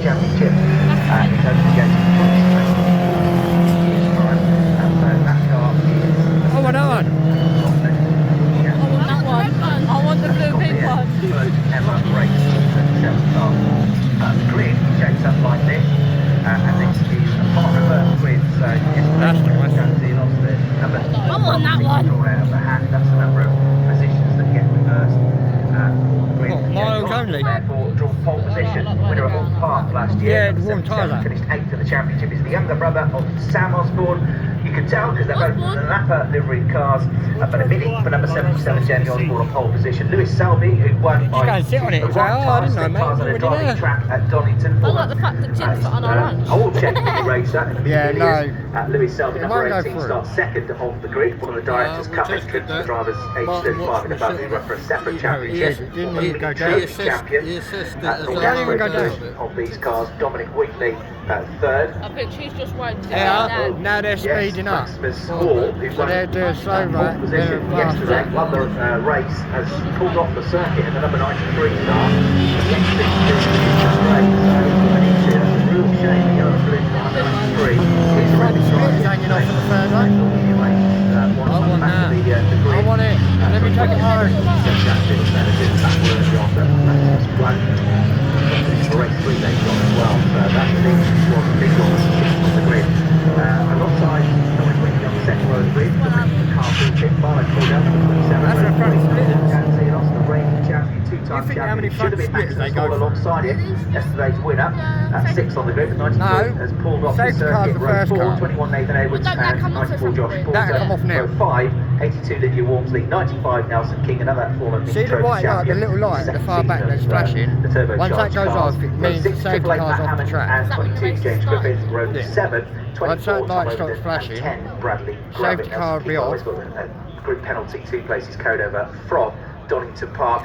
Championship is open against the Choice years time. So that car is... Oh, well done. I want that one. I want the blue pink one. First ever race at car. The grid shapes up like this, and this is a part reverse grid. So That's nice. I want that one. Drawn out of the hat. That's the number of positions that get reversed. What, miles only? Therefore, drawn pole position, winner of Hall Park last year. Yeah, the warm tyre. Finished 8th in the championship. Is the younger brother of Sam Osborne. You can tell because they're both Napa livery cars, but a Mini for number 77, Jamie Osborne on pole position. Lewis Selby, who won by go and sit on it. It's like, oh, I didn't know, mate. cars on a driving track at Donington. I like the fact that Jim's on our lunch. Old Checkpoint racer. Yeah, no. Lewis Selby, It number won't go 18, through. starts second off the grid. One of the directors cut this trip to the drivers aged 35 and above who run for a separate championship. Didn't he go down? Champion. Don't even go down. Of these cars, Dominic Wheatley third. I think she's just waiting to Yeah, go now they're speeding up. Maximus Hall, who So won they're doing slow right, position they're fast. yesterday, won the race, has pulled off the circuit in the number 93 car. Next thing to do is the race, so it's a real shame the yellow blue car, number 93. He's already It's hanging off in the third lane. I want that. I want it. Let me take it home. Race 3 days on as well, so that's the big one on the grid. Alongside Dominic Wheatley on the second row of the grid, the car bullshit, Barlow pulled out number 27. That's a front splitters. Gansey lost the reigning champion, two-time You think how many champion. Should have been front splitters they Maximus Hall go for? alongside him. Yesterday's winner, at 6 on the grid, 93 has pulled off the safety car's circuit. the Row first 4, car. 21 Nathan Edwards, Don't that and come off 94 the Josh front Porter. That'll come off now. Row 5, 82 Lydia Walmsley, 95 Nelson King, another former See the white light, the little light at the far back that's flashing? Once that goes off, it means the safety car's off the track. And 22 James Griffith, row Yeah. 7, 24 Once that light Tom stops Overton, flashing, and 10 Bradley safety Gravitt. car will be off. He's got a group penalty, 2 places carried over from Donington Park.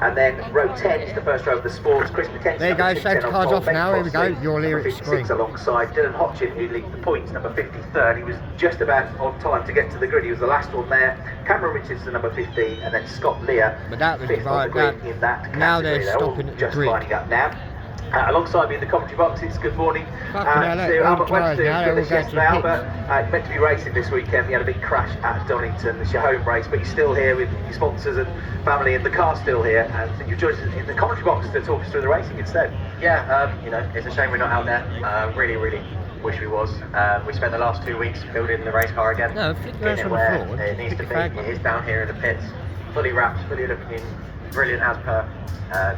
And then row 10 is the first row of the sports. Chris McKenzie. There you go, safety car's off now. Here we go. You'll hear it scream. Alongside Dylan Hodgson, who leads the points, number 53rd. He was just about on time to get to the grid. He was the last one there. Cameron Richardson, number 15, and then Scott Lear, But that was 5th on the grid in that category. now they're all stopping at the just grid. lining up now. Alongside me in the commentary box, it's good morning Fucking hell, to all Albert tyres Webster, now, who's they're with us all yesterday. going to Albert, meant to be racing this weekend. He had a big crash at Donington. It's your home race, but he's still here with your sponsors and family, and the car's still here. And you're joining us in the commentary box to talk us through the racing instead. Yeah, you know, it's a shame we're not out there. Really wish we was. We spent the last 2 weeks building the race car again. No, flick getting yours it on the where floor. it needs to Stick be. your fag It on. is down here in the pits, fully wrapped, fully looking brilliant as per.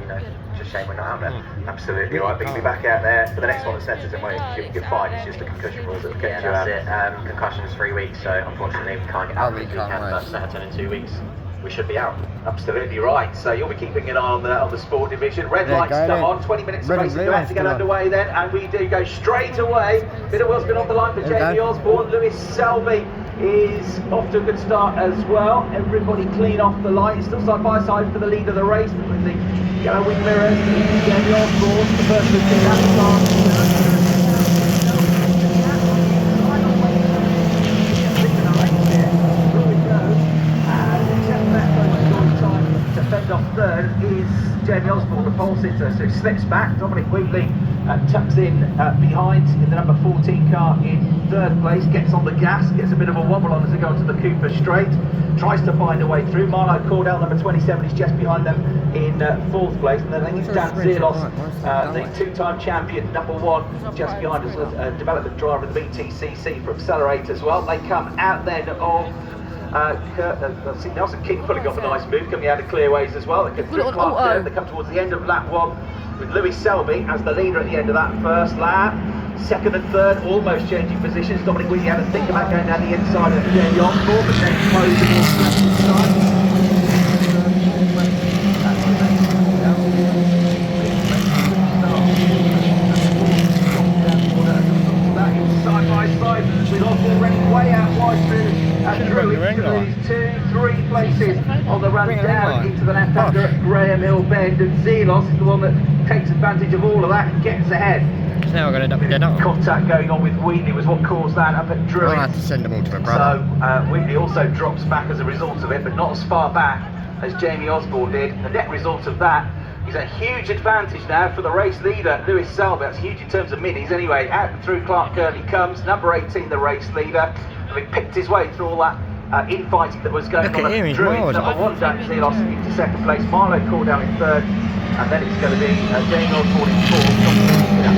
You know, just a shame we're not out there. Absolutely right, but you'll be back out there for the next one that centres in way. You're fine, it's just the concussion rules that will Yeah, get you out. that's it. Concussion's 3 weeks, so unfortunately we can't get out this weekend, but Saturday in 2 weeks we should be out. Absolutely right. So you'll be keeping an eye on the sport division. Red There you lights go, come then. on. 20 minutes Red and racing blue to lights get go on. underway then, and we do go straight away. Bit of wheels been on the line for There you Jamie go. Osborne. Lewis Selby is off to a good start as well. Everybody clean off the line. It's still side by side for the lead of the race, but with the yellow wing mirrors, Jamie Osborne, the first to get out the Defend off third is Jamie Osborne, the pole sitter, so he slips back. Dominic Wheatley tucks in behind in the number 14 car in third place, gets on the gas, gets a bit of a wobble on as they go onto the Cooper straight, tries to find a way through. Marlo Cordell, number 27, is just behind them in fourth place, and then I think it's Dan Zierlos, the two-time champion, number 1, just behind us, a development driver of the BTCC for Accelerate as well. They come out then of Nelson King pulling off a nice move, coming out of clearways as well. They come towards the end of lap 1 with Lewis Selby as the leader at the end of that first lap. Second and third almost changing positions. Dominic Wheatley had to think about going down the inside of Jamie Osborne, but then closed the ball side by side with Osborne running way out wide through these 2-3 places on the run down into the left-hander at Graham Hill Bend, and Zierlos is the one that takes advantage of all of that and gets ahead. Now we're going to end up dead on. Contact going on with Wheatley was what caused that up at Druitt. I'll have to send them all to my brother. So Wheatley also drops back as a result of it, but not as far back as Jamie Osborne did. The net result of that He's a huge advantage now for the race leader, Lewis Selby. That's huge in terms of minis anyway. Out and through Clark Gurney comes, number 18, the race leader. Having picked his way through all that infighting that was going Look on at him, at he's Druid. wild. Number 1, Dan Zelos into second place. Marlow Cordell in third. And then it's going to be Jane Osborne in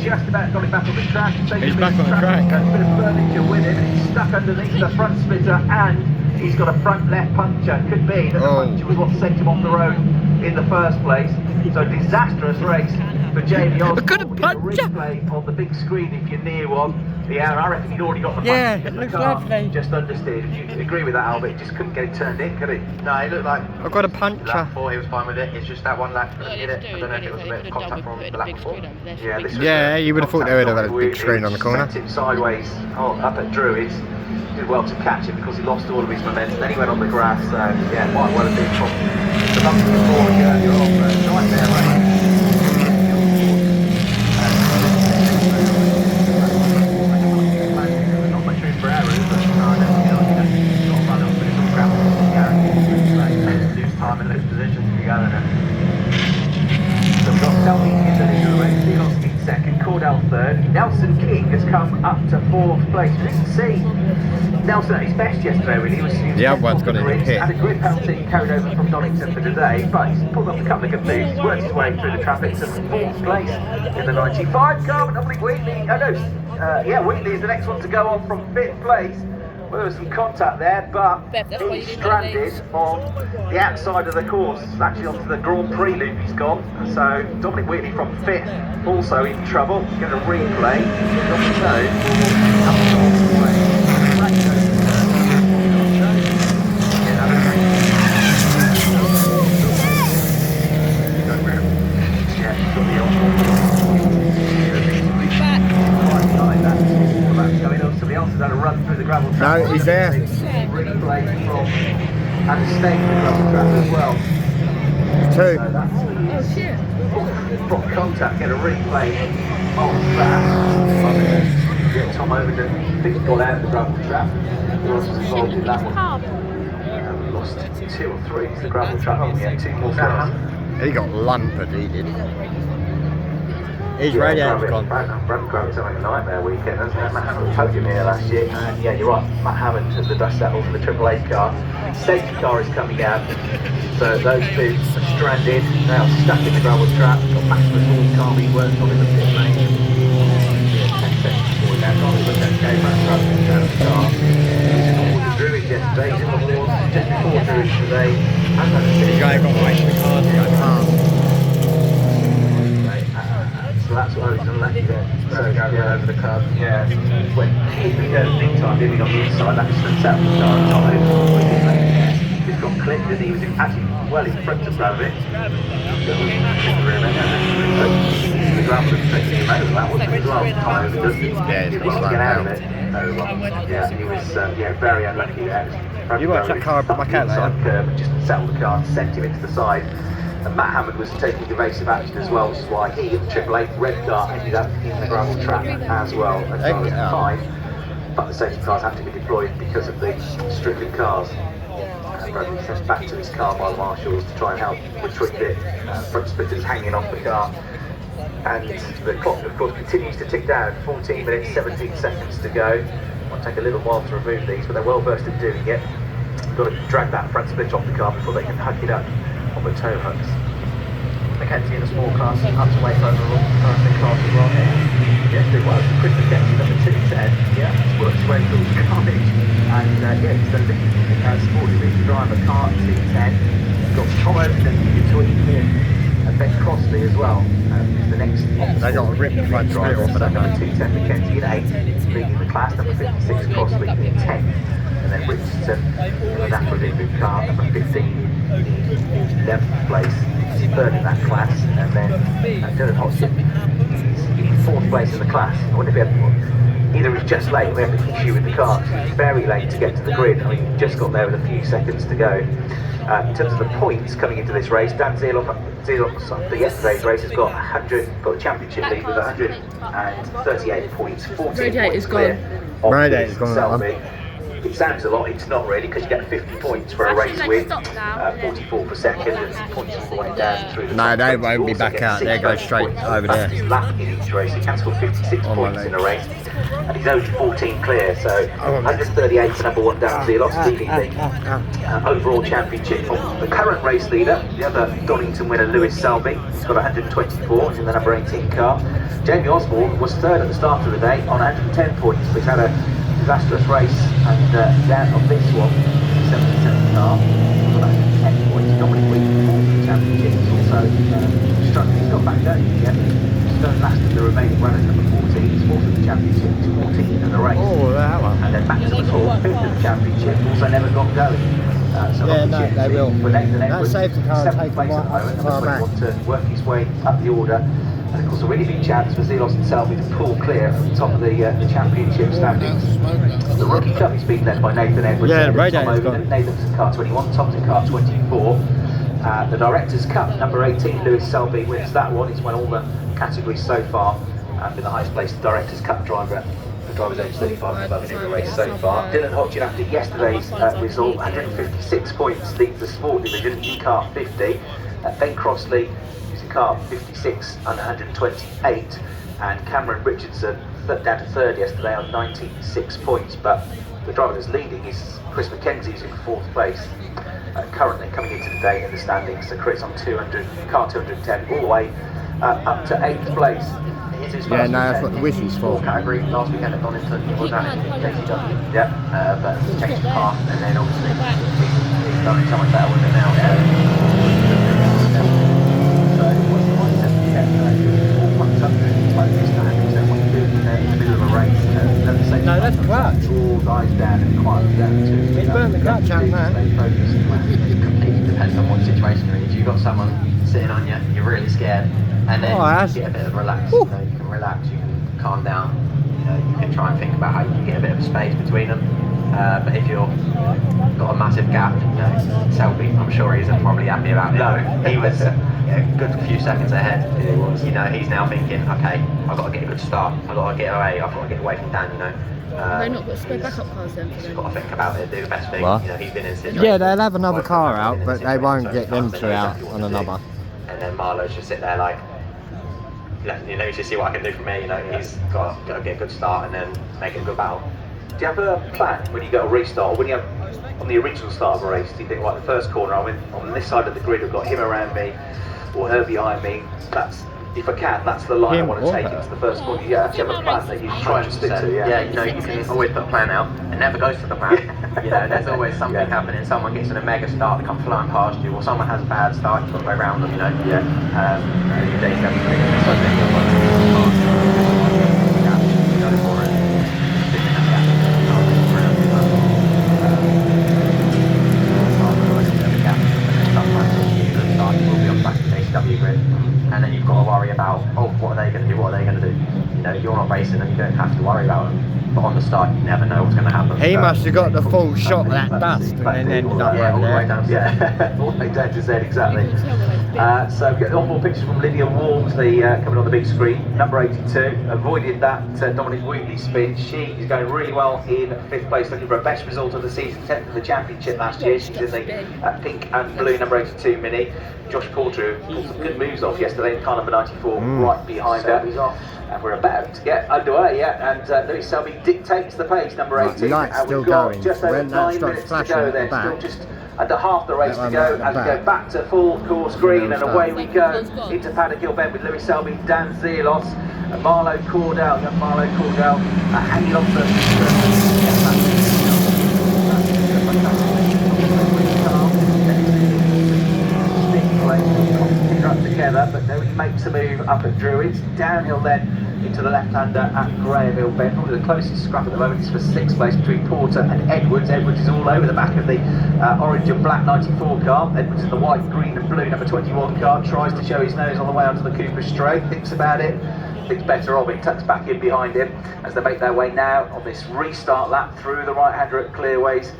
just about got it back on the track. He's back on the track. A bit of furniture with him, and he's stuck underneath the front splitter, and he's got a front left puncture. Could be that the puncture was what sent him off the road in the first place. So disastrous race for Jamie Osborne. Got a puncture. Replay on the big screen if you're near one. Yeah, I reckon he'd already got the Yeah, puncture in the looks car. lovely. Just understeered. You agree with that, Albert? He just couldn't get it turned in, could he? No, it looked like I've got a puncture. lap 4, he was fine with it. It's just that one lap couldn't Well, get it. it's I don't know if it was a bit of contact from the lap before. Yeah, this was Yeah, you would have thought they would have had a big screen on the corner. Sent him sideways up at Druids. Did well to catch him because he lost all of his momentum. Then he went on the grass. So yeah, might well have been from the bump before the earlier on. But nightmare race. Not much room for errors, but I don't feel got to run up, but it's all gravel. Lose time and lose position together now. So we've got Selby in the race, Zelos in second, Cordell third. Nelson King has come up to fourth place. You didn't see Nelson at his best yesterday, really. He was The other one's got it in the pit. had a grid penalty carried over from Donington for today, but he's pulled up a couple of good moves. He's worked his way through the traffic to fourth place in the 95 car. But lovely Wheatley. Wheatley is the next one to go on from fifth place. Well, there was some contact there, but Beth, that's why you he's didn't stranded do on the outside of the course. Actually onto the Grand Prix loop he's gone. So Dominic Wheatley from fifth, also in trouble. Going to replay. He's on the nose. Somebody else has had a run through the gravel track. No, he's there. Replay from and a stake in the gravel track as well. Two. So that's Oh shit. from contact, get a replay of that. Get Tom Overton, fifth got out of the gravel trap. Who else was involved in that one? We lost 2 or 3. It's the gravel trap. We had 2 more cars. He got lumpered, he did. His radiator's gone. Brad Graham's having a nightmare weekend, hasn't he? Matt Hammond told him here last year. And yeah, you're right. Matt Hammond has the dust settled for the AAA car. Safety car is coming out. So those two are stranded. Now stuck in the gravel trap. Got Maximus Hall car being worked on in the pit lane. 10 seconds forward now. Can't look at okay, Matt Hammond down the car. He was in all the Druids yesterday. He's in the Horse just before Druids today. He's got to wait for the car to go past. So that's why he's unlucky there. So yeah, over the curb. Yeah. When he goes big time, didn't he, on the inside, that just sets out the car on top of him. He's got clipped, didn't he? He was actually well in front of Bradley. The ground was taking him over that, wasn't it, as well? Time over, doesn't he? Yeah, He he's wants to got get out of that. it. Yeah, he was very unlucky there. You watch that car back out there. Curb and just settled the car and sent him into the side. And Matt Hammond was taking evasive action as well, which is why he, in the AAA red car, ended up in the gravel trap as well. As far as the time, but the safety cars had to be deployed because of the stricken cars. Bradley sent back to his car by the marshals to try and help retrieve it. Front splitters hanging off the car. And the clock, of course, continues to tick down. 14 minutes, 17 seconds to go. Might take a little while to remove these, but they're well versed in doing it. Got to drag that front split off the car before they can hook it up on the tow hooks. Mackenzie in a small class, up to weight overall, first in class as well. Yes, it was. Chris Mackenzie, number 210. Yeah, he's worked his way through the carnage. And yeah, he's the lead sporty lead driver, car 210. He's got Tom Overton between him and Ben Crossley as well. The next They got a rip front split off of that. number 210 Mackenzie in 8th, leading the class, number 56 Crossley in 10th. And then Richardson in the Napoli car, number 15. 11th place, third in that class, and then Dylan Hodgson is in 4th place in the class. I wonder if he had either he's just late, we have an issue with the car. He's very late to get to the grid. I mean, just got there with a few seconds to go. In terms of the points coming into this race, Dan Zeeloff for yesterday's race has got the championship lead with 138 points, 14 Radiator's points clear. gone. Radiator's gone, that one. Selby. It sounds a lot, it's not really, because you get 50 points for a race win, 44 per second, and points all the way down through the No, top they 20. won't be You back also out, get they go 6 straight points over for there. fastest lap in each race. He can score 56 On my points in a leg. race, and he's only 14 clear, so 138 to number 1 Dan Zeeloff, leading the overall championship. The current race leader, the other Donington winner, Lewis Selby, he's got 124, he's in the number 18 car. Jamie Osborne was third at the start of the day on 110 points, but he's had a disastrous race, and down on this one, 77 car, he's got 110 points. Dominic Wheat, fourth in the championship, he's also struggling. He's got back down yet. Stone last of the remaining runners, number 14, he's fourth in the championship, he's 14th in the race. Oh, that one. And then back to the top, fifth in the championship, also never got going. So Yeah, no, opportunity they will. for Nathan That Edwards, safety car will seventh take place him at the right moment, up far number back. 21 to work his way up the order. And of course, a really big chance for Zeelos and Selby to pull clear at the top of the championship standings. The rookie club is being led by Nathan Edwards. Yeah, Tom Radiator's Owen, gone. Nathan's in car 21, Tom's in car 24. The Directors' Cup, number 18, Lewis Selby wins that one. He's won all the categories so far, and been the highest placed Directors' Cup driver. The driver's age 35 and above in every race so far. Dylan Hodgson, after yesterday's result, 156 points, leads the sport division in car 50. Ben Crossley, who's in car 56 and 128, and Cameron Richardson down to third yesterday on 96 points. But the driver that's leading is Chris McKenzie, who's in fourth place. Currently coming into the day in the standings, so Chris on 200, car 210, all the way up to 8th place. It's his Yeah, first no, that's weekend what the in whistle's the for. sport category. Last weekend at Donington, he was at JCW. Yeah, but he's changed the car, and then obviously he's done it so much better with it now. So what's the mindset you get? All points up, like this standings, and what you do in the middle of a race. No, that's a clutch. Draw guys down and quiet them down to. He's burnt the clutch out, man. Stay focused. It completely depends on what situation you're in. If you've got someone sitting on you, you're really scared, and then you get a bit of relax. You know, you can relax, you can calm down. You know, you can try and think about how you can get a bit of space between them. But if you've got a massive gap, you know, Selby, I'm sure he isn't probably happy about it. No, he was a good few seconds ahead. He was. You know, he's now thinking, okay, I've got to get a good start. I've got to get away. I've got to get away from Dan. You know. They've not got spare backup cars then for He's them. got to think about it, do the best thing. What? You know, he's been in situations. Yeah, they'll have another Well, car he's out, been in but they situations won't so get many them times, two they know out exactly on what to do. another. And then Marlowe's just sit there like, let me just see what I can do for me. You know, he's got to get a good start and then make it a good battle. Do you have a plan when you go to restart, or when you have on the original start of a race? Do you think, like, the first corner, I'm on this side of the grid, I've got him around me, or her behind me? That's, if I can, that's the line I Him want to or take her? into the first corner. You actually have a plan that you try and stick to. Yeah, you know, you can always put a plan out. It never goes to the plan. You know, there's always something happening. Someone gets in a mega start, they come flying past you, or someone has a bad start, you've got to go around them, you know. And then you've got to worry about, oh, what are they going to do? What are they going to do? You know, you're not racing and you don't have to worry about them. But on the start, you never know what's going to happen. He must have got the full shot of that dust and then ended up Yeah, all over the way there. down to Yeah, all the way down to Z, exactly. So we get on more pictures from Lydia Walmsley coming on the big screen. Number 82, avoided that Dominic Wheatley spin. She is going really well in 5th place, looking for a best result of the season, 10th in the championship last year. She's in the pink and blue number 82 Mini. Josh Porter, who pulled some good moves off yesterday in car number 94, right behind her. And we're about to get underway, yeah. And Lewis Selby dictates the pace, number 18. Light's and still we've got going. just over When that 9 starts minutes to flashing go at the then. Still back, just under half the race that to one go at the as we go back. back to full course green, and Well away done. we go into Paddock Hill Bend with Lewis Selby, Dan Zeelos, and Marlowe Cordell, young Marlowe Cordell, hanging on up together, but then he makes a move up at Druids, downhill then into the left-hander at Graham Hill Bend. Probably the closest scrap at the moment is for 6th place between Porter and Edwards. Edwards is all over the back of the orange and black 94 car. Edwards in the white, green and blue number 21 car, tries to show his nose on the way onto the Cooper straight, thinks about it, thinks better of it, tucks back in behind him as they make their way now on this restart lap through the right-hander at Clearways,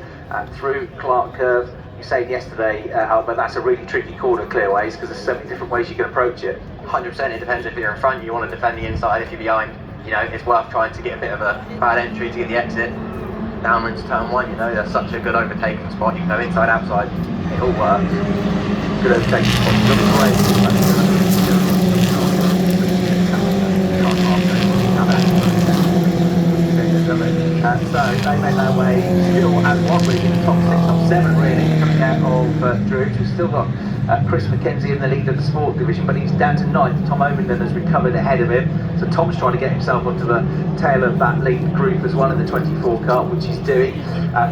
through Clark Curve. You said yesterday, Albert, that's a really tricky corner, Clearways, because there's so many different ways you can approach it. 100%, it depends if you're in front, you want to defend the inside. If you're behind, you know, it's worth trying to get a bit of a bad entry to get the exit. Downwards turn 1, you know, that's such a good overtaking spot. You can go inside, outside, it all works. Good overtaking spot. So they make their way still at one really in the top 6, top 7 really, coming out of Druids. We've still got Chris McKenzie in the lead of the sport division, but he's down to 9th. Tom Overton has recovered ahead of him, so Tom's trying to get himself onto the tail of that lead group as well in the 24 car, which he's doing.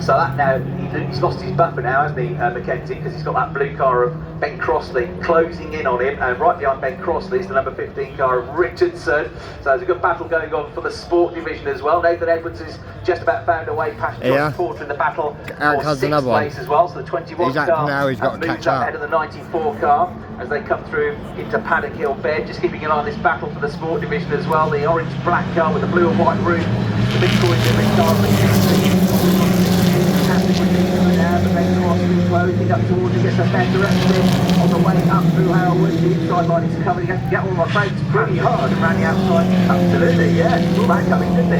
So that now, he's lost his buffer now, hasn't he, McKenzie, because he's got that blue car of Ben Crossley closing in on him, and right behind Ben Crossley is the number 15 car of Richardson. So there's a good battle going on for the sport division as well. Nathan Edwards has just about found a way past John Porter in the battle Out for comes 6th another one. place as well. So the 21 car now he's got to moves catch up up. ahead of the 94 car as they come through into Paddock Hill Bed. Just keeping an eye on this battle for the sport division as well. The orange-black car with the blue and white roof, the big Corey Different car of but then Crossley closing up towards it, gets a better exit on the way up through Howard. The inside line is covered. He has to get all my brakes pretty hard and around the outside. Absolutely, yeah. He saw that coming, didn't he?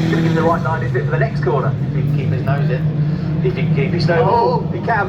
He's going to give him the right line, is it, for the next corner? If he can keep his nose in. If he can keep his nose. Oh, he can.